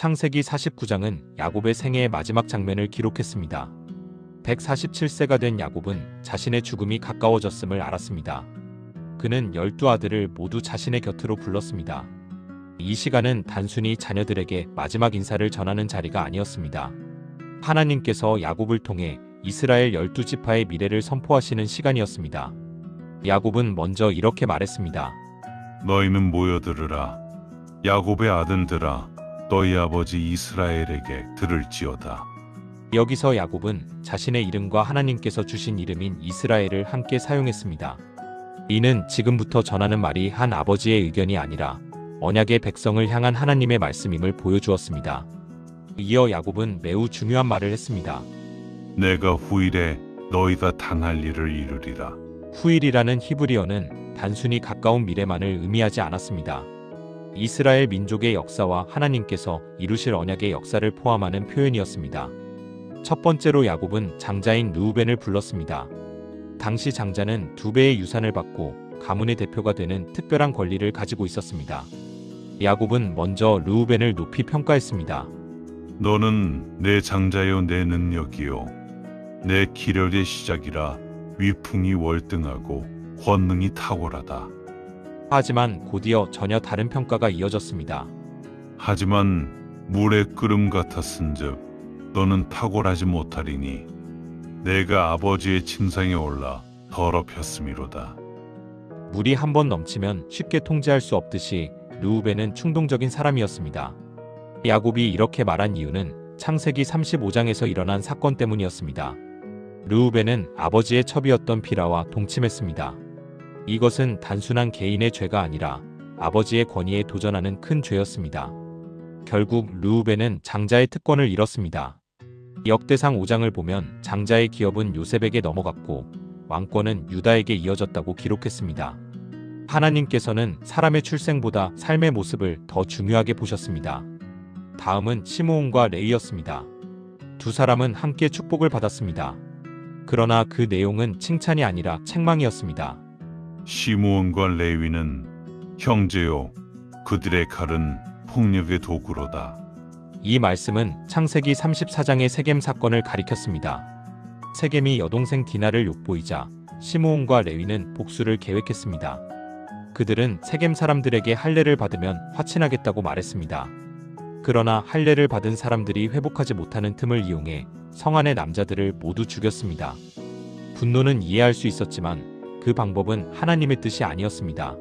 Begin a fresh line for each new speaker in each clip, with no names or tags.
창세기 49장은 야곱의 생애의 마지막 장면을 기록했습니다. 147세가 된 야곱은 자신의 죽음이 가까워졌음을 알았습니다. 그는 12아들을 모두 자신의 곁으로 불렀습니다. 이 시간은 단순히 자녀들에게 마지막 인사를 전하는 자리가 아니었습니다. 하나님께서 야곱을 통해 이스라엘 12지파의 미래를 선포하시는 시간이었습니다. 야곱은 먼저 이렇게 말했습니다.
너희는 모여들으라. 야곱의 아들들아, 너희 아버지 이스라엘에게 들을지어다.
여기서 야곱은 자신의 이름과 하나님께서 주신 이름인 이스라엘을 함께 사용했습니다. 이는 지금부터 전하는 말이 한 아버지의 의견이 아니라 언약의 백성을 향한 하나님의 말씀임을 보여주었습니다. 이어 야곱은 매우 중요한 말을 했습니다.
내가 후일에 너희가 당할 일을 이루리라.
후일이라는 히브리어는 단순히 가까운 미래만을 의미하지 않았습니다. 이스라엘 민족의 역사와 하나님께서 이루실 언약의 역사를 포함하는 표현이었습니다. 첫 번째로 야곱은 장자인 르우벤을 불렀습니다. 당시 장자는 2배의 유산을 받고 가문의 대표가 되는 특별한 권리를 가지고 있었습니다. 야곱은 먼저 르우벤을 높이 평가했습니다.
너는 내 장자요 내 능력이요 내 기력의 시작이라 위풍이 월등하고 권능이 탁월하다.
하지만 곧이어 전혀 다른 평가가 이어졌습니다.
하지만 물의 끓음 같았은즉 너는 탁월하지 못하리니 내가 아버지의 침상에 올라 더럽혔음이로다.
물이 한 번 넘치면 쉽게 통제할 수 없듯이 르우벤은 충동적인 사람이었습니다. 야곱이 이렇게 말한 이유는 창세기 35장에서 일어난 사건 때문이었습니다. 르우벤은 아버지의 첩이었던 비라와 동침했습니다. 이것은 단순한 개인의 죄가 아니라 아버지의 권위에 도전하는 큰 죄였습니다. 결국 르우벤은 장자의 특권을 잃었습니다. 역대상 5장을 보면 장자의 기업은 요셉에게 넘어갔고 왕권은 유다에게 이어졌다고 기록했습니다. 하나님께서는 사람의 출생보다 삶의 모습을 더 중요하게 보셨습니다. 다음은 시므온과 레위였습니다. 두 사람은 함께 축복을 받았습니다. 그러나 그 내용은 칭찬이 아니라 책망이었습니다.
시므온과 레위는 형제요 그들의 칼은 폭력의 도구로다.
이 말씀은 창세기 34장의 세겜 사건을 가리켰습니다. 세겜이 여동생 디나를 욕보이자 시므온과 레위는 복수를 계획했습니다. 그들은 세겜 사람들에게 할례를 받으면 화친하겠다고 말했습니다. 그러나 할례를 받은 사람들이 회복하지 못하는 틈을 이용해 성 안의 남자들을 모두 죽였습니다. 분노는 이해할 수 있었지만 그 방법은 하나님의 뜻이 아니었습니다.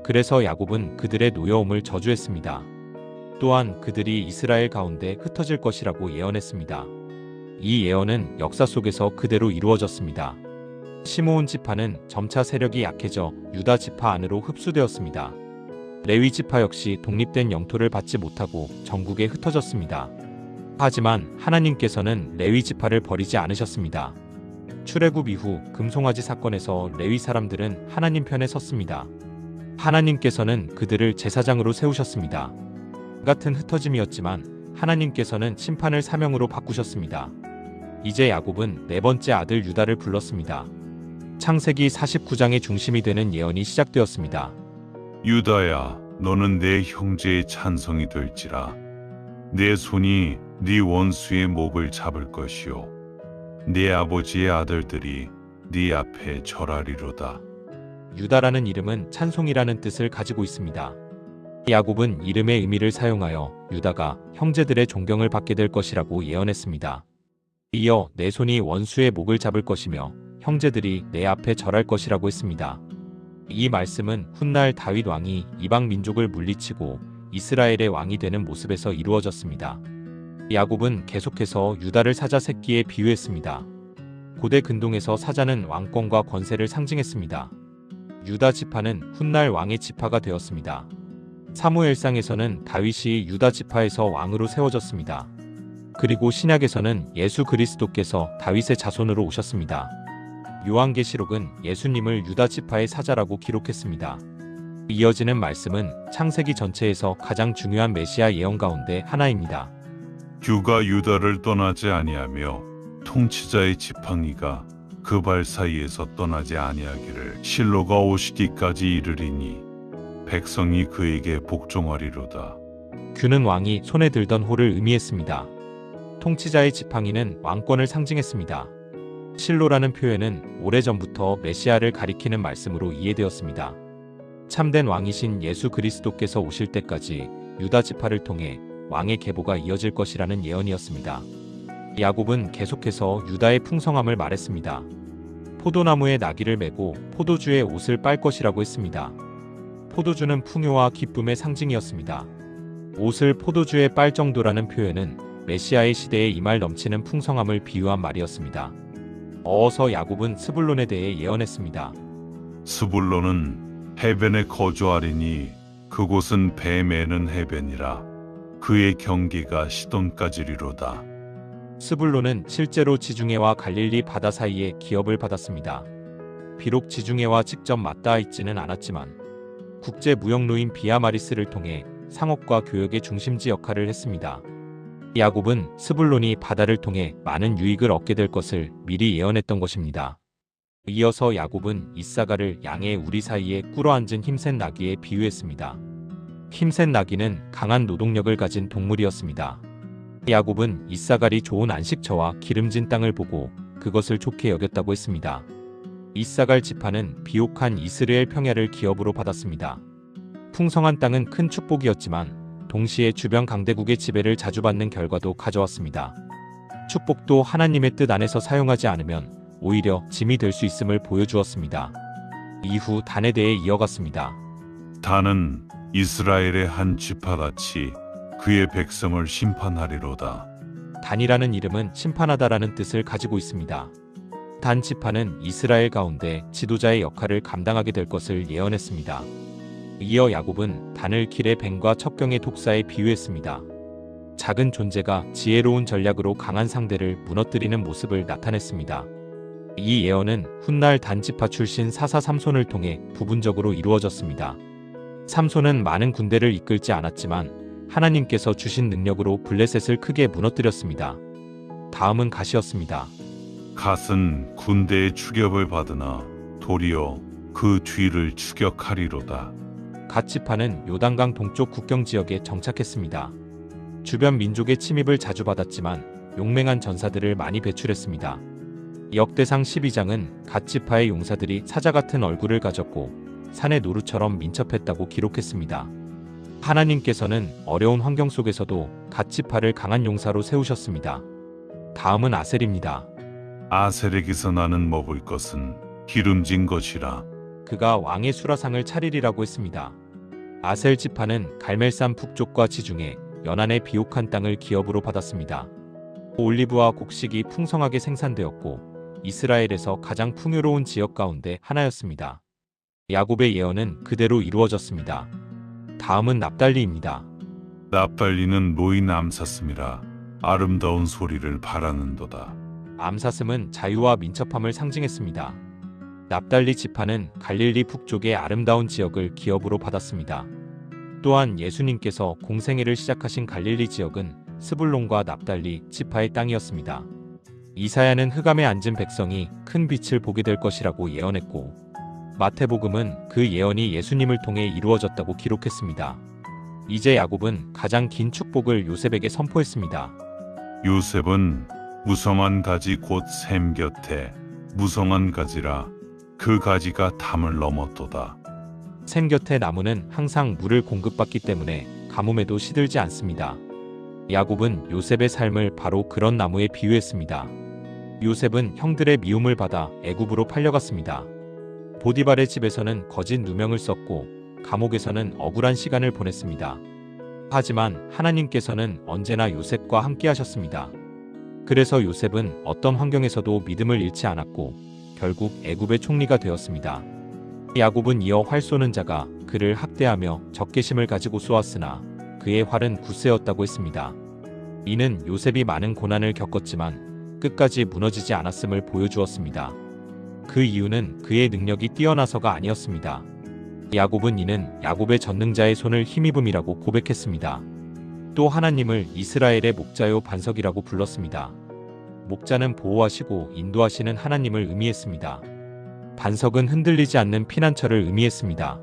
그래서 야곱은 그들의 노여움을 저주했습니다. 또한 그들이 이스라엘 가운데 흩어질 것이라고 예언했습니다. 이 예언은 역사 속에서 그대로 이루어졌습니다. 시므온 지파는 점차 세력이 약해져 유다 지파 안으로 흡수되었습니다. 레위 지파 역시 독립된 영토를 받지 못하고 전국에 흩어졌습니다. 하지만 하나님께서는 레위 지파를 버리지 않으셨습니다. 출애굽 이후 금송아지 사건에서 레위 사람들은 하나님 편에 섰습니다. 하나님께서는 그들을 제사장으로 세우셨습니다. 같은 흩어짐이었지만 하나님께서는 심판을 사명으로 바꾸셨습니다. 이제 야곱은 네 번째 아들 유다를 불렀습니다. 창세기 49장의 중심이 되는 예언이 시작되었습니다.
유다야, 너는 내 형제의 찬성이 될지라. 내 손이 네 원수의 목을 잡을 것이요 네 아버지의 아들들이 네 앞에 절하리로다.
유다라는 이름은 찬송이라는 뜻을 가지고 있습니다. 야곱은 이름의 의미를 사용하여 유다가 형제들의 존경을 받게 될 것이라고 예언했습니다. 이어 내 손이 원수의 목을 잡을 것이며 형제들이 내 앞에 절할 것이라고 했습니다. 이 말씀은 훗날 다윗 왕이 이방 민족을 물리치고 이스라엘의 왕이 되는 모습에서 이루어졌습니다. 야곱은 계속해서 유다를 사자 새끼에 비유했습니다. 고대 근동에서 사자는 왕권과 권세를 상징했습니다. 유다 지파는 훗날 왕의 지파가 되었습니다. 사무엘상에서는 다윗이 유다 지파에서 왕으로 세워졌습니다. 그리고 신약에서는 예수 그리스도께서 다윗의 자손으로 오셨습니다. 요한계시록은 예수님을 유다 지파의 사자라고 기록했습니다. 이어지는 말씀은 창세기 전체에서 가장 중요한 메시아 예언 가운데 하나입니다.
규가 유다를 떠나지 아니하며 통치자의 지팡이가 그 발 사이에서 떠나지 아니하기를 실로가 오시기까지 이르리니 백성이 그에게 복종하리로다.
규는 왕이 손에 들던 호를 의미했습니다. 통치자의 지팡이는 왕권을 상징했습니다. 실로라는 표현은 오래전부터 메시아를 가리키는 말씀으로 이해되었습니다. 참된 왕이신 예수 그리스도께서 오실 때까지 유다 지파를 통해 왕의 계보가 이어질 것이라는 예언이었습니다. 야곱은 계속해서 유다의 풍성함을 말했습니다. 포도나무에 나귀를 메고 포도주에 옷을 빨 것이라고 했습니다. 포도주는 풍요와 기쁨의 상징이었습니다. 옷을 포도주에 빨 정도라는 표현은 메시아의 시대에 임할 넘치는 풍성함을 비유한 말이었습니다. 어어서 야곱은 스불론에 대해 예언했습니다.
스불론은 해변에 거주하리니 그곳은 배 매는 해변이라 그의 경계가 시돈까지리로다.
스불론은 실제로 지중해와 갈릴리 바다 사이에 기업을 받았습니다. 비록 지중해와 직접 맞닿아 있지는 않았지만 국제 무역로인 비아마리스를 통해 상업과 교역의 중심지 역할을 했습니다. 야곱은 스불론이 바다를 통해 많은 유익을 얻게 될 것을 미리 예언했던 것입니다. 이어서 야곱은 이사가를 양의 우리 사이에 꿇어앉은 힘센 나귀에 비유했습니다. 힘센 나귀는 강한 노동력을 가진 동물이었습니다. 야곱은 이사갈이 좋은 안식처와 기름진 땅을 보고 그것을 좋게 여겼다고 했습니다. 이사갈 지파는 비옥한 이스라엘 평야를 기업으로 받았습니다. 풍성한 땅은 큰 축복이었지만 동시에 주변 강대국의 지배를 자주 받는 결과도 가져왔습니다. 축복도 하나님의 뜻 안에서 사용하지 않으면 오히려 짐이 될 수 있음을 보여주었습니다. 이후 단에 대해 이어갔습니다.
단은 이스라엘의 한 지파같이 그의 백성을 심판하리로다.
단이라는 이름은 심판하다라는 뜻을 가지고 있습니다. 단 지파는 이스라엘 가운데 지도자의 역할을 감당하게 될 것을 예언했습니다. 이어 야곱은 단을 길의 뱀과 첩경의 독사에 비유했습니다. 작은 존재가 지혜로운 전략으로 강한 상대를 무너뜨리는 모습을 나타냈습니다. 이 예언은 훗날 단 지파 출신 사사 삼손을 통해 부분적으로 이루어졌습니다. 삼손은 많은 군대를 이끌지 않았지만 하나님께서 주신 능력으로 블레셋을 크게 무너뜨렸습니다. 다음은 갓이었습니다.
갓은 군대의 추격을 받으나 도리어 그 뒤를 추격하리로다.
갓 지파는 요단강 동쪽 국경 지역에 정착했습니다. 주변 민족의 침입을 자주 받았지만 용맹한 전사들을 많이 배출했습니다. 역대상 12장은 갓 지파의 용사들이 사자 같은 얼굴을 가졌고 산의 노루처럼 민첩했다고 기록했습니다. 하나님께서는 어려운 환경 속에서도 갓 지파를 강한 용사로 세우셨습니다. 다음은 아셀입니다.
아셀에게서 나는 먹을 것은 기름진 것이라.
그가 왕의 수라상을 차리리라고 했습니다. 아셀 지파는 갈멜산 북쪽과 지중해, 연안의 비옥한 땅을 기업으로 받았습니다. 올리브와 곡식이 풍성하게 생산되었고 이스라엘에서 가장 풍요로운 지역 가운데 하나였습니다. 야곱의 예언은 그대로 이루어졌습니다. 다음은 납달리입니다.
납달리는 노인 암사슴이라 아름다운 소리를 바라는도다.
암사슴은 자유와 민첩함을 상징했습니다. 납달리 지파는 갈릴리 북쪽의 아름다운 지역을 기업으로 받았습니다. 또한 예수님께서 공생애를 시작하신 갈릴리 지역은 스불론과 납달리 지파의 땅이었습니다. 이사야는 흑암에 앉은 백성이 큰 빛을 보게 될 것이라고 예언했고 마태복음은 그 예언이 예수님을 통해 이루어졌다고 기록했습니다. 이제 야곱은 가장 긴 축복을 요셉에게 선포했습니다.
요셉은 무성한 가지 곧 샘 곁에 무성한 가지라 그 가지가 담을 넘었도다.
샘 곁의 나무는 항상 물을 공급받기 때문에 가뭄에도 시들지 않습니다. 야곱은 요셉의 삶을 바로 그런 나무에 비유했습니다. 요셉은 형들의 미움을 받아 애굽으로 팔려갔습니다. 보디발의 집에서는 거짓 누명을 썼고 감옥에서는 억울한 시간을 보냈습니다. 하지만 하나님께서는 언제나 요셉과 함께 하셨습니다. 그래서 요셉은 어떤 환경에서도 믿음을 잃지 않았고 결국 애굽의 총리가 되었습니다. 야곱은 이어 활 쏘는 자가 그를 학대하며 적개심을 가지고 쏘았으나 그의 활은 굳세었다고 했습니다. 이는 요셉이 많은 고난을 겪었지만 끝까지 무너지지 않았음을 보여주었습니다. 그 이유는 그의 능력이 뛰어나서가 아니었습니다. 야곱은 이는 야곱의 전능자의 손을 힘입음이라고 고백했습니다. 또 하나님을 이스라엘의 목자요 반석이라고 불렀습니다. 목자는 보호하시고 인도하시는 하나님을 의미했습니다. 반석은 흔들리지 않는 피난처를 의미했습니다.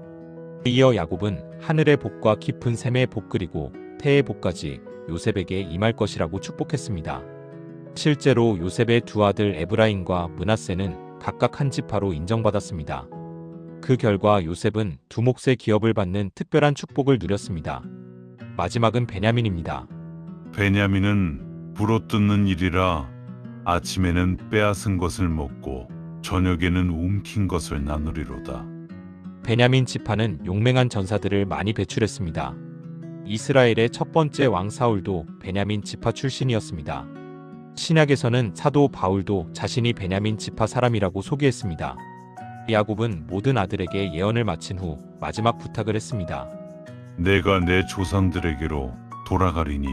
이어 야곱은 하늘의 복과 깊은 샘의 복 그리고 태의 복까지 요셉에게 임할 것이라고 축복했습니다. 실제로 요셉의 두 아들 에브라임과 므낫세는 각각 한 지파로 인정받았습니다. 그 결과 요셉은 두 몫의 기업을 받는 특별한 축복을 누렸습니다. 마지막은 베냐민입니다.
베냐민은 불어뜯는 일이라 아침에는 빼앗은 것을 먹고 저녁에는 움킨 것을 나누리로다.
베냐민 지파는 용맹한 전사들을 많이 배출했습니다. 이스라엘의 첫 번째 왕 사울도 베냐민 지파 출신이었습니다. 신약에서는 사도 바울도 자신이 베냐민 지파 사람이라고 소개했습니다. 야곱은 모든 아들에게 예언을 마친 후 마지막 부탁을 했습니다.
내가 내 조상들에게로 돌아가리니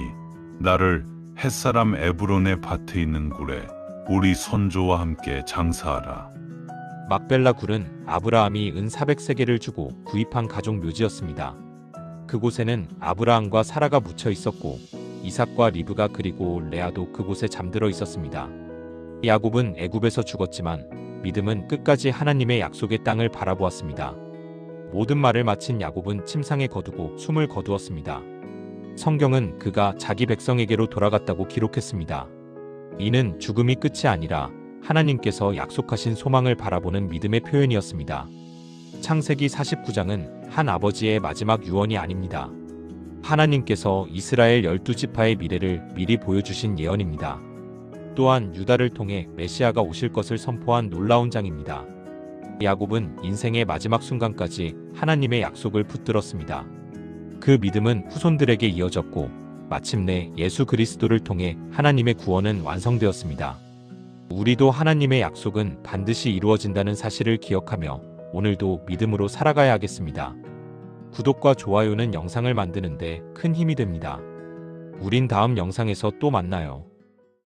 나를 햇사람 에브론의 밭에 있는 굴에 우리 선조와 함께 장사하라.
막벨라 굴은 아브라함이 은 400세겔을 주고 구입한 가족 묘지였습니다. 그곳에는 아브라함과 사라가 묻혀 있었고 이삭과 리브가 그리고 레아도 그곳에 잠들어 있었습니다. 야곱은 애굽에서 죽었지만 믿음은 끝까지 하나님의 약속의 땅을 바라보았습니다. 모든 말을 마친 야곱은 침상에 거두고 숨을 거두었습니다. 성경은 그가 자기 백성에게로 돌아갔다고 기록했습니다. 이는 죽음이 끝이 아니라 하나님께서 약속하신 소망을 바라보는 믿음의 표현이었습니다. 창세기 49장은 한 아버지의 마지막 유언이 아닙니다. 하나님께서 이스라엘 12지파의 미래를 미리 보여주신 예언입니다. 또한 유다를 통해 메시아가 오실 것을 선포한 놀라운 장입니다. 야곱은 인생의 마지막 순간까지 하나님의 약속을 붙들었습니다. 그 믿음은 후손들에게 이어졌고 마침내 예수 그리스도를 통해 하나님의 구원은 완성되었습니다. 우리도 하나님의 약속은 반드시 이루어진다는 사실을 기억하며 오늘도 믿음으로 살아가야 하겠습니다. 구독과 좋아요는 영상을 만드는데 큰 힘이 됩니다. 우린 다음 영상에서 또 만나요.